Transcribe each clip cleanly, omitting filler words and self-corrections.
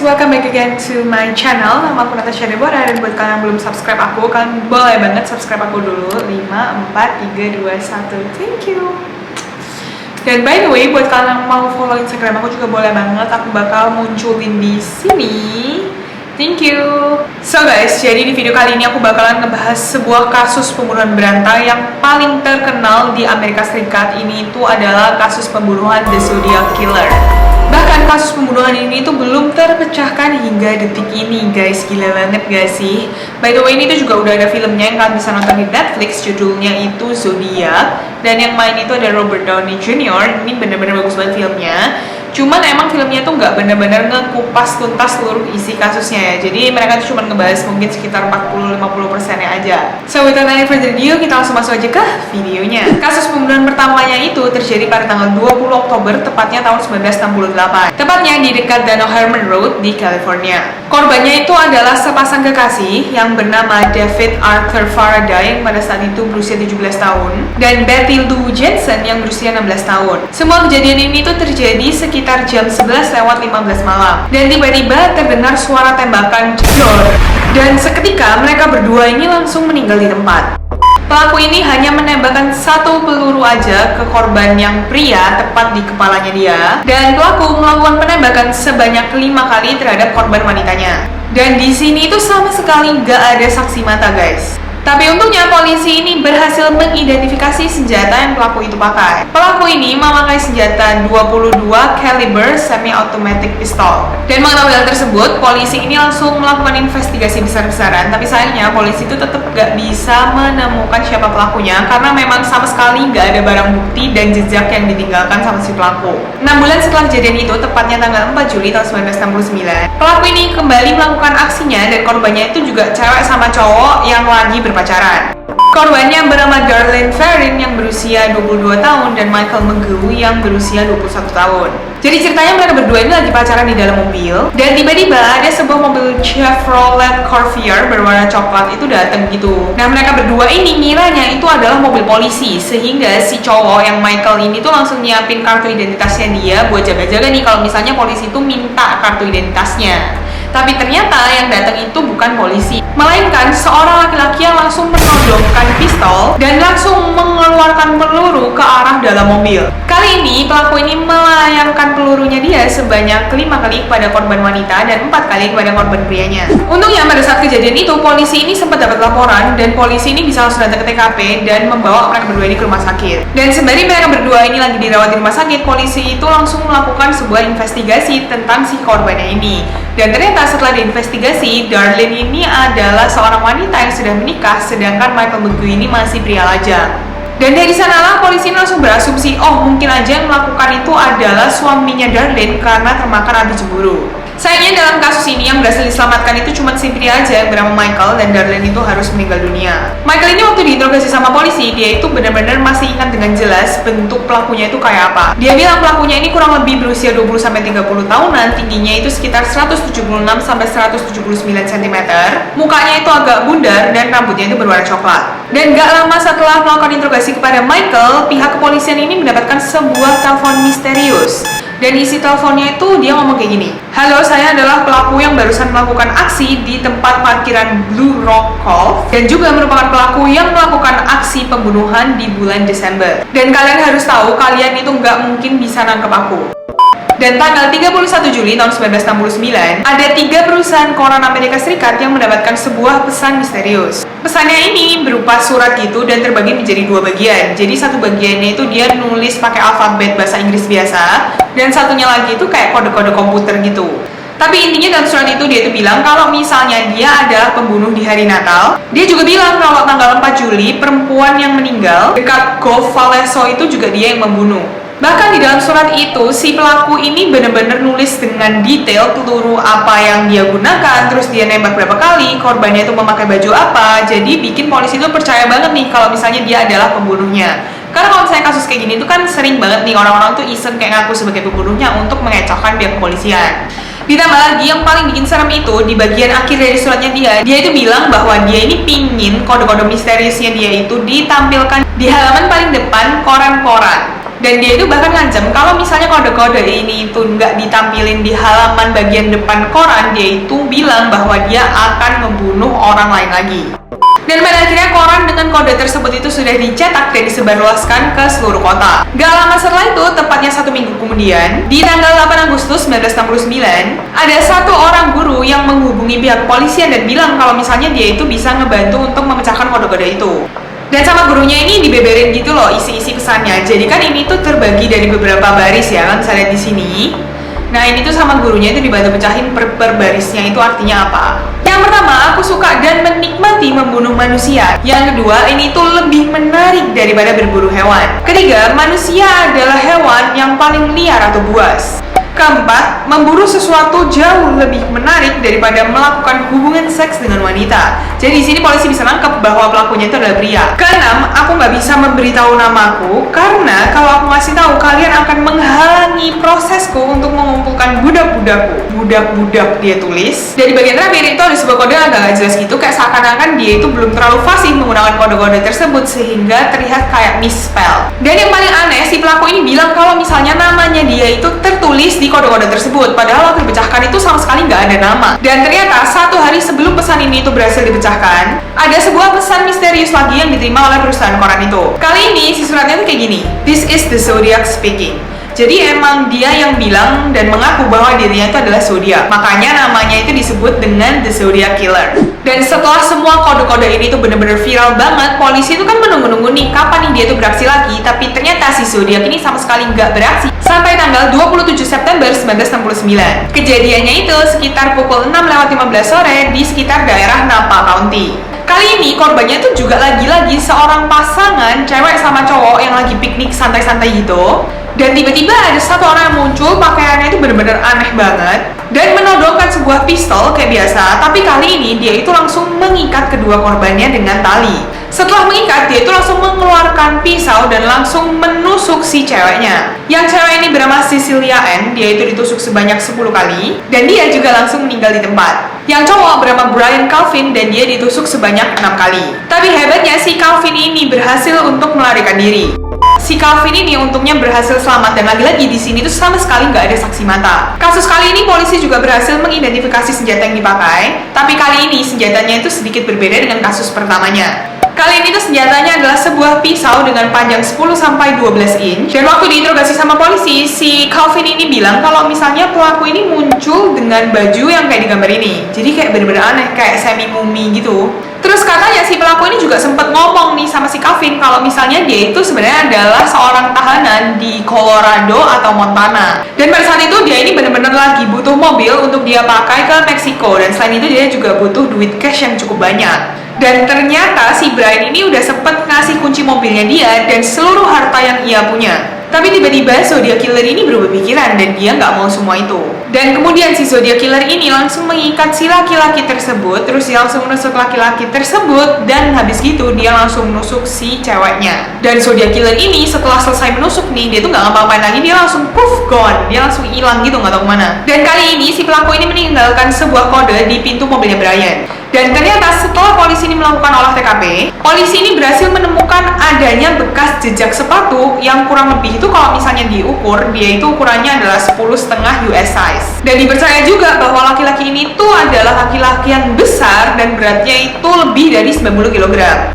welcome back again to my channel. Nama aku Natasha Deborah, dan buat kalian yang belum subscribe aku, kalian boleh banget subscribe aku dulu. 5, 4, 3, 2, 1. Thank you. Dan by the way, buat kalian yang mau follow Instagram aku juga boleh banget. Aku bakal munculin di sini. Thank you. So guys, jadi di video kali ini aku bakalan ngebahas sebuah kasus pembunuhan berantai yang paling terkenal di Amerika Serikat. Ini itu adalah kasus pembunuhan The Zodiac Killer. Bahkan kasus pembunuhan ini tuh belum terpecahkan hingga detik ini, guys. Gila banget gak sih? By the way, ini tuh juga udah ada filmnya yang kalian bisa nonton di Netflix. Judulnya itu Zodiac. Dan yang main itu ada Robert Downey Jr. Ini bener-bener bagus banget filmnya. Cuman emang filmnya tuh nggak bener-bener ngekupas tuntas seluruh isi kasusnya ya. Jadi mereka tuh cuma ngebahas mungkin sekitar 40-50%-nya aja. So without any further ado, kita langsung masuk aja ke videonya. Kasus pembunuhan pertamanya itu terjadi pada tanggal 20 Oktober, tepatnya tahun 1968. Tepatnya di dekat Danau Herman Road di California. Korbannya itu adalah sepasang kekasih yang bernama David Arthur Faraday yang pada saat itu berusia 17 tahun dan Betty Lou Jensen yang berusia 16 tahun. Semua kejadian ini tuh terjadi sekitar jam 11:15 malam, dan tiba-tiba terdengar suara tembakan jedor, dan seketika mereka berdua ini langsung meninggal di tempat. Pelaku ini hanya menembakkan satu peluru aja ke korban yang pria tepat di kepalanya dia, dan pelaku melakukan penembakan sebanyak 5 kali terhadap korban wanitanya. Dan di sini itu sama sekali nggak ada saksi mata, guys. Tapi untungnya polisi ini berhasil mengidentifikasi senjata yang pelaku itu pakai. Pelaku ini memakai senjata 22 caliber semi-automatic pistol. Dan mengetahui hal tersebut, polisi ini langsung melakukan investigasi besar-besaran. Tapi sayangnya polisi itu tetap gak bisa menemukan siapa pelakunya karena memang sama sekali gak ada barang bukti dan jejak yang ditinggalkan sama si pelaku. 6 bulan setelah kejadian itu, tepatnya tanggal 4 Juli tahun 1969, pelaku ini kembali melakukan aksinya, dan korbannya itu juga cewek sama cowok yang lagi berpacaran. Korbannya bernama Darlene Ferrin yang berusia 22 tahun dan Michael McGeough yang berusia 21 tahun. Jadi ceritanya mereka berdua ini lagi pacaran di dalam mobil, dan tiba-tiba ada sebuah mobil Chevrolet Corvair berwarna coklat itu datang gitu. Nah, mereka berdua ini ngiranya itu adalah mobil polisi, sehingga si cowok yang Michael ini tuh langsung nyiapin kartu identitasnya dia buat jaga-jaga nih kalau misalnya polisi itu minta kartu identitasnya. Tapi ternyata yang datang itu bukan polisi, melainkan seorang laki-laki yang langsung menodongkan pistol dan langsung mengeluarkan peluru ke arah dalam mobil. Kali ini pelaku ini melayangkan pelurunya dia sebanyak 5 kali kepada korban wanita dan 4 kali kepada korban prianya. Untungnya pada saat kejadian itu polisi ini sempat dapat laporan, dan polisi ini bisa langsung datang ke TKP dan membawa mereka berdua ini ke rumah sakit. Dan sembari mereka berdua ini lagi dirawat di rumah sakit, polisi itu langsung melakukan sebuah investigasi tentang si korbannya ini. Dan ternyata setelah diinvestigasi, Darlene ini adalah seorang wanita yang sudah menikah, sedangkan Michael McGeough ini masih pria lajang. Dan dari sanalah polisi langsung berasumsi, oh mungkin aja yang melakukan itu adalah suaminya Darlene karena termakan api cemburu. Sayangnya dalam kasus ini yang berhasil diselamatkan itu cuma si pria aja yang bernama Michael, dan Darlene itu harus meninggal dunia. Michael ini waktu diinterogasi sama polisi, dia itu benar-benar masih ingat dengan jelas bentuk pelakunya itu kayak apa. Dia bilang pelakunya ini kurang lebih berusia 20-30 tahunan, tingginya itu sekitar 176-179 cm, mukanya itu agak bundar, dan rambutnya itu berwarna coklat. Dan gak lama setelah melakukan interogasi kepada Michael, pihak kepolisian ini mendapatkan sebuah telepon misterius. Dan isi teleponnya itu dia ngomong kayak gini, "Halo, saya adalah pelaku yang barusan melakukan aksi di tempat parkiran Blue Rock Golf, dan juga merupakan pelaku yang melakukan aksi pembunuhan di bulan Desember. Dan kalian harus tahu, kalian itu nggak mungkin bisa nangkep aku." Dan tanggal 31 Juli tahun 1969, ada 3 perusahaan koran Amerika Serikat yang mendapatkan sebuah pesan misterius. Pesannya ini berupa surat gitu dan terbagi menjadi 2 bagian. Jadi satu bagiannya itu dia nulis pakai alfabet bahasa Inggris biasa, dan satunya lagi itu kayak kode-kode komputer gitu. Tapi intinya dalam surat itu dia itu bilang kalau misalnya dia adalah pembunuh di hari Natal. Dia juga bilang kalau tanggal 4 Juli perempuan yang meninggal dekat Golf Valleso itu juga dia yang membunuh. Bahkan di dalam surat itu, si pelaku ini benar-benar nulis dengan detail peluru apa yang dia gunakan, terus dia nembak berapa kali, korbannya itu memakai baju apa. Jadi bikin polisi itu percaya banget nih kalau misalnya dia adalah pembunuhnya. Karena kalau misalnya kasus kayak gini itu kan sering banget nih orang-orang tuh iseng kayak ngaku sebagai pembunuhnya untuk mengecohkan pihak kepolisian. Ditambah lagi yang paling bikin serem itu di bagian akhir dari suratnya dia itu bilang bahwa dia ini pingin kode-kode misteriusnya dia itu ditampilkan di halaman paling depan koran-koran. Dan dia itu bahkan ngancam kalau misalnya kode-kode ini itu nggak ditampilin di halaman bagian depan koran, dia itu bilang bahwa dia akan membunuh orang lain lagi. Dan pada akhirnya koran dengan kode tersebut itu sudah dicetak dan disebarluaskan ke seluruh kota. Gak lama setelah itu, tepatnya 1 minggu kemudian, di tanggal 8 Agustus 1969, ada satu orang guru yang menghubungi pihak kepolisian dan bilang kalau misalnya dia itu bisa ngebantu untuk memecahkan kode-kode itu. Dan sama gurunya ini dibeberin gitu loh isi-isi pesannya. Jadi kan ini tuh terbagi dari beberapa baris ya, kan bisa lihat di sini. Nah ini tuh sama gurunya itu dibantu pecahin per barisnya itu artinya apa. Yang pertama, aku suka dan menikmati membunuh manusia. Yang kedua, ini tuh lebih menarik daripada berburu hewan. Ketiga, manusia adalah hewan yang paling liar atau buas. Keempat, memburu sesuatu jauh lebih menarik daripada melakukan hubungan seks dengan wanita. Jadi di sini polisi bisa nangkep bahwa pelakunya itu adalah pria. Keenam, aku nggak bisa memberitahu namaku karena kalau aku ngasih tahu kalian akan menghalangi prosesku untuk mengumpulkan budak-budakku. Budak-budak dia tulis. Dan di bagian terakhir itu ada sebuah kode yang agak jelas gitu, kayak seakan-akan dia itu belum terlalu fasih menggunakan kode-kode tersebut sehingga terlihat kayak misspell. Dan yang paling aneh, si pelaku ini bilang kalau misalnya namanya dia itu tertulis di kode-kode tersebut, padahal waktu dipecahkan itu sama sekali nggak ada nama. Dan ternyata 1 hari sebelum pesan ini itu berhasil dipecahkan, ada sebuah pesan misterius lagi yang diterima oleh perusahaan koran itu. Kali ini si suratnya tuh kayak gini, "This is the Zodiac speaking." Jadi emang dia yang bilang dan mengaku bahwa dirinya itu adalah Zodiac. Makanya namanya itu disebut dengan The Zodiac Killer. Dan setelah semua kode-kode ini tuh bener-bener viral banget, polisi itu kan menunggu-nunggu nih kapan nih dia tuh beraksi lagi. Tapi ternyata si Zodiac ini sama sekali nggak beraksi sampai tanggal 27 September 1969. Kejadiannya itu sekitar pukul 6:15 sore di sekitar daerah Napa County. Kali ini korbannya tuh juga lagi-lagi seorang pasangan cewek sama cowok yang lagi piknik santai-santai gitu. Dan tiba-tiba ada satu orang yang muncul, pakaiannya itu bener-bener aneh banget dan menodongkan sebuah pistol kayak biasa, tapi kali ini dia itu langsung mengikat kedua korbannya dengan tali. Setelah mengikat, dia itu langsung mengeluarkan pisau dan langsung menusuk si ceweknya. Yang cewek ini bernama Cecilia Ann, dia itu ditusuk sebanyak 10 kali dan dia juga langsung meninggal di tempat. Yang cowok bernama Brian Calvin dan dia ditusuk sebanyak 6 kali. Tapi hebatnya si Calvin ini berhasil untuk melarikan diri. Si Calvin ini untungnya berhasil selamat dan lagi-lagi di sini tuh sama sekali nggak ada saksi mata. Kasus kali ini polisi juga berhasil mengidentifikasi senjata yang dipakai, tapi kali ini senjatanya itu sedikit berbeda dengan kasus pertamanya. Kali ini tuh senjatanya adalah sebuah pisau dengan panjang 10-12 inch. Dan waktu diinterogasi sama polisi, si Calvin ini bilang kalau misalnya pelaku ini muncul dengan baju yang kayak di gambar ini. Jadi kayak bener-bener aneh, kayak semi mumi gitu. Terus katanya si pelaku ini juga sempat ngomong nih sama si Calvin kalau misalnya dia itu sebenarnya adalah seorang tahanan di Colorado atau Montana. Dan pada saat itu dia ini benar-benar lagi butuh mobil untuk dia pakai ke Meksiko. Dan selain itu dia juga butuh duit cash yang cukup banyak. Dan ternyata si Brian ini udah sempet ngasih kunci mobilnya dia dan seluruh harta yang ia punya. Tapi tiba-tiba Zodiac Killer ini berubah pikiran dan dia nggak mau semua itu. Dan kemudian si Zodiac Killer ini langsung mengikat si laki-laki tersebut, terus dia langsung menusuk laki-laki tersebut, dan habis gitu dia langsung menusuk si ceweknya. Dan Zodiac Killer ini setelah selesai menusuk nih, dia tuh nggak ngapa-ngapain lagi, dia langsung poof gone, dia langsung hilang gitu, nggak tahu kemana. Dan kali ini si pelaku ini meninggalkan sebuah kode di pintu mobilnya Brian. Dan ternyata setelah polisi ini melakukan olah TKP, polisi ini berhasil menemukan adanya bekas jejak sepatu yang kurang lebih itu kalau misalnya diukur, dia itu ukurannya adalah 10,5 US size. Dan dipercaya juga bahwa laki-laki ini tuh adalah laki-laki yang besar dan beratnya itu lebih dari 90 kg.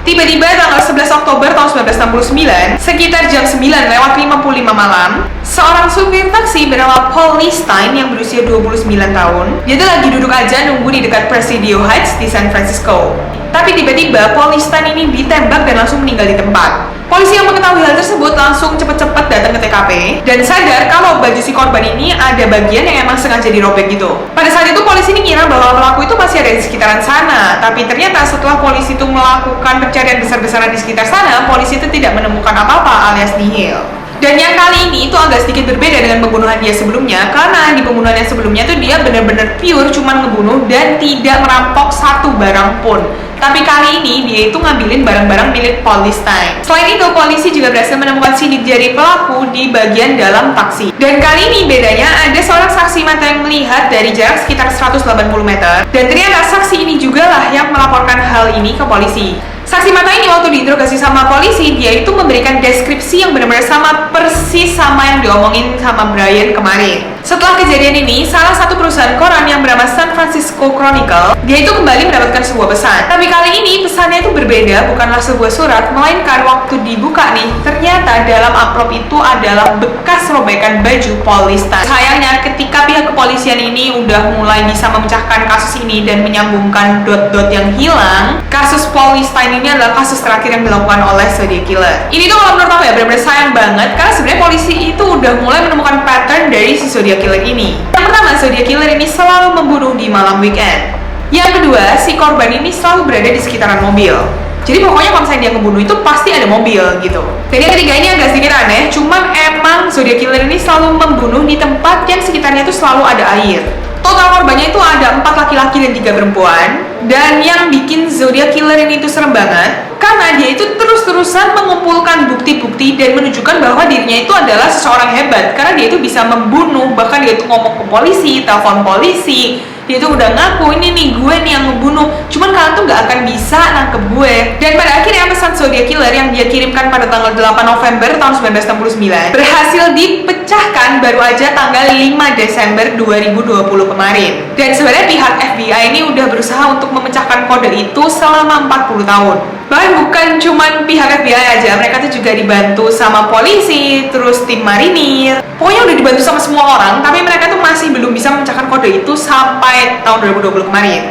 Tiba-tiba tanggal 11 Oktober tahun 1969, sekitar jam 9:55 malam, seorang supir taksi bernama Paul Stein yang berusia 29 tahun, dia tuh lagi duduk aja nunggu di dekat Presidio Heights di San Francisco. Tapi tiba-tiba Paul Stein ini ditembak dan langsung meninggal di tempat. Polisi yang mengetahui hal tersebut langsung cepet-cepet datang ke TKP dan sadar kalau baju si korban ini ada bagian yang emang sengaja dirobek gitu. Pada saat itu polisi ini ngira bahwa pelaku itu masih ada di sekitaran sana, tapi ternyata setelah polisi itu melakukan pencarian besar-besaran di sekitar sana, polisi itu tidak menemukan apa-apa alias nihil. Dan yang kali ini itu agak sedikit berbeda dengan pembunuhan dia sebelumnya, karena di pembunuhan yang sebelumnya itu dia benar-benar pure cuman ngebunuh dan tidak merampok satu barang pun. Tapi kali ini dia itu ngambilin barang-barang milik Paul Stein. Selain itu, polisi juga berhasil menemukan sidik jari pelaku di bagian dalam taksi. Dan kali ini bedanya ada seorang saksi mata yang melihat dari jarak sekitar 180 meter. Dan ternyata saksi ini juga lah yang melaporkan hal ini ke polisi. Saksi mata ini waktu diinterogasi sama polisi, dia itu memberikan deskripsi yang benar-benar sama persis sama yang diomongin sama Brian kemarin. Setelah kejadian ini, salah satu perusahaan koran yang bernama San Francisco Chronicle, dia itu kembali mendapatkan sebuah pesan. Tapi kali ini pesannya itu berbeda, bukanlah sebuah surat, melainkan waktu dibuka nih, ternyata dalam amplop itu adalah bekas robekan baju Paulista. Sayangnya ketika pihak kepolisian ini udah mulai bisa memecahkan kasus ini dan menyambungkan dot-dot yang hilang, kasus Paulista ini adalah kasus terakhir yang dilakukan oleh Zodiac Killer. Ini tuh kalau menurut aku ya benar-benar sayang banget, karena sebenarnya polisi itu udah mulai menemukan pattern dari si Zodiac Killer ini. Yang pertama, Zodiac Killer ini selalu membunuh di malam weekend. Yang kedua, si korban ini selalu berada di sekitaran mobil. Jadi pokoknya kalau misalnya dia ngebunuh itu pasti ada mobil gitu. Dan yang ketiga ini agak sedikit aneh, cuman emang Zodiac Killer ini selalu membunuh di tempat yang sekitarnya itu selalu ada air. Total korbannya itu ada 4 laki-laki dan 3 perempuan. Dan yang bikin Zodiac Killer ini tuh serem banget, karena dia itu terus-terusan mengumpulkan bukti-bukti dan menunjukkan bahwa dirinya itu adalah seseorang hebat. Karena dia itu bisa membunuh, bahkan dia itu ngomong ke polisi, telepon polisi. Dia tuh udah ngaku, ini nih gue nih yang ngebunuh, cuman kalian tuh gak akan bisa nangkep gue. Dan pada akhirnya pesan Zodiac Killer yang dia kirimkan pada tanggal 8 November tahun 1969 berhasil dipecahkan baru aja tanggal 5 Desember 2020 kemarin. Dan sebenarnya pihak FBI ini udah berusaha untuk memecahkan kode itu selama 40 tahun. Bahkan bukan cuman pihak FBI aja, mereka tuh juga dibantu sama polisi, terus tim marinir. Pokoknya udah dibantu sama semua orang, tapi mereka tuh masih belum bisa memecahkan kode itu sampai tahun 2020 kemarin.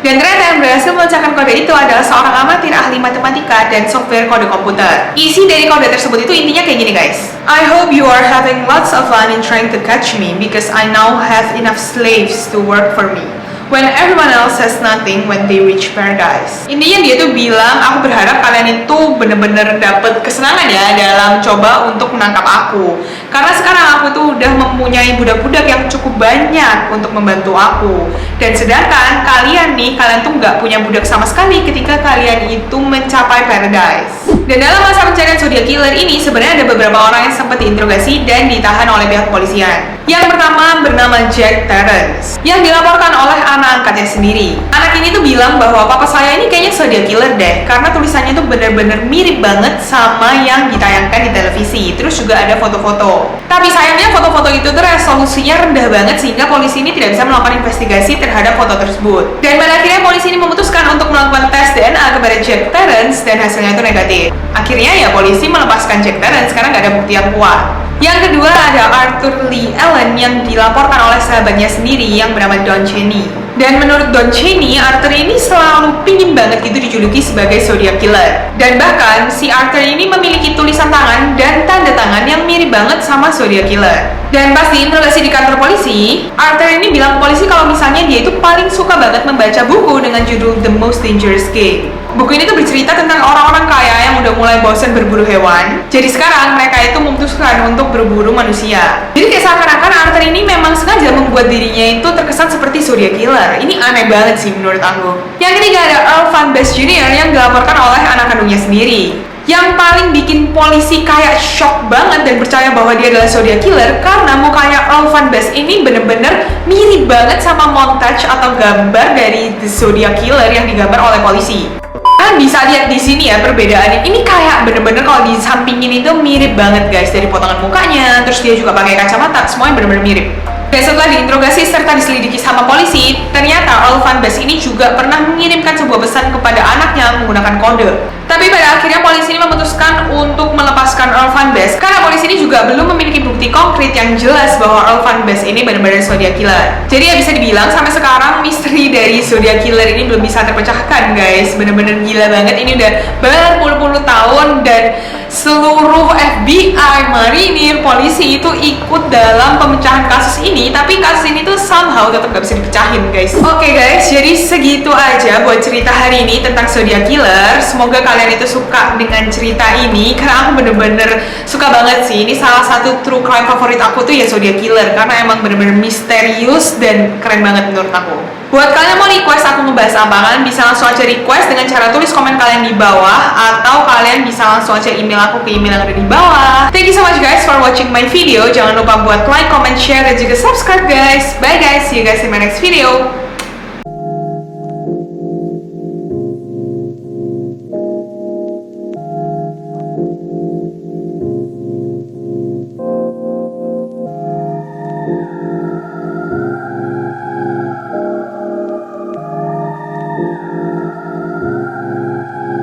Dan ternyata yang berhasil memecahkan kode itu adalah seorang amatir ahli matematika dan software kode komputer. Isi dari kode tersebut itu intinya kayak gini guys. I hope you are having lots of fun in trying to catch me because I now have enough slaves to work for me. When everyone else has nothing when they reach paradise. Intinya dia tuh bilang, aku berharap kalian itu bener-bener dapet kesenangan ya dalam coba untuk menangkap aku. Karena sekarang aku tuh udah mempunyai budak-budak yang cukup banyak untuk membantu aku. Dan sedangkan kalian tuh nggak punya budak sama sekali ketika kalian itu mencapai paradise. Dan dalam masa pencarian Zodiac Killer ini sebenarnya ada beberapa orang yang sempat diinterogasi dan ditahan oleh pihak kepolisian. Yang pertama bernama Jack Terrence, yang dilaporkan oleh anak angkatnya sendiri. Anak ini tuh bilang bahwa papa saya ini kayaknya Zodiac Killer deh, karena tulisannya tuh bener-bener mirip banget sama yang ditayangkan di televisi. Terus juga ada foto-foto. Tapi sayangnya foto-foto itu tuh resolusinya rendah banget sehingga polisi ini tidak bisa melakukan investigasi terhadap foto tersebut. Dan pada akhirnya polisi ini memutuskan untuk melakukan tes DNA kepada Jack Terrence dan hasilnya itu negatif. Akhirnya ya polisi melepaskan Jack Terrence karena nggak ada bukti yang kuat. Yang kedua ada Arthur Lee Allen yang dilaporkan oleh sahabatnya sendiri yang bernama Don Cheney. Dan menurut Don Cheney, Arthur ini selalu pingin banget gitu dijuluki sebagai Zodiac Killer. Dan bahkan si Arthur ini memiliki tulisan tangan dan tanda tangan yang mirip banget sama Zodiac Killer. Dan pas diinterogasi di kantor polisi, Arthur ini bilang ke polisi kalau misalnya dia itu paling suka banget membaca buku dengan judul The Most Dangerous Game. Buku ini tuh bercerita tentang orang-orang kaya yang udah mulai bosan berburu hewan. Jadi sekarang mereka itu memutuskan untuk berburu manusia. Jadi kayak seakan-akan Arthur ini memang sengaja membuat dirinya itu terkesan seperti Zodiac Killer. Ini aneh banget sih menurut aku. Yang ketiga ada Earl Van Bass Jr. yang dilaporkan oleh anak kandungnya sendiri. Yang paling bikin polisi kayak shock banget dan percaya bahwa dia adalah Zodiac Killer karena mukanya Earl Van Bass ini bener-bener mirip banget sama montage atau gambar dari The Zodiac Killer yang digambar oleh polisi. Kalian bisa lihat di sini ya perbedaannya. Ini kayak bener-bener kalau disampingin itu mirip banget guys, dari potongan mukanya, terus dia juga pakai kacamata, semuanya bener-bener mirip. Dan setelah diinterogasi serta diselidiki sama polisi, ternyata Earl Van Bass ini juga pernah mengirimkan sebuah pesan kepada anaknya menggunakan kode. Tapi pada akhirnya polisi ini memutuskan untuk melepaskan Earl Van Bass karena polisi ini juga belum memiliki bukti konkret yang jelas bahwa Earl Van Bass ini benar-benar Zodiac Killer. Jadi ya bisa dibilang sampai sekarang misteri dari Zodiac Killer ini belum bisa terpecahkan guys. Bener-bener gila banget, ini udah berpuluh-puluh tahun dan seluruh FBI, marinir, polisi itu ikut dalam pemecahan kasus ini, tapi kasus ini tuh somehow tetap gak bisa dipecahin guys. Oke guys, jadi segitu aja buat cerita hari ini tentang Zodiac Killer. Semoga kalian itu suka dengan cerita ini karena aku bener-bener suka banget sih. Ini salah satu true crime favorit aku tuh ya Zodiac Killer karena emang bener-bener misterius dan keren banget menurut aku. Buat kalian yang mau request aku ngebahas apa, kalian bisa langsung aja request dengan cara tulis komen kalian di bawah, atau kalian bisa langsung aja email aku ke email yang ada di bawah. Thank you so much guys for watching my video. Jangan lupa buat like, comment, share, dan juga subscribe guys. Bye guys, see you guys in my next video.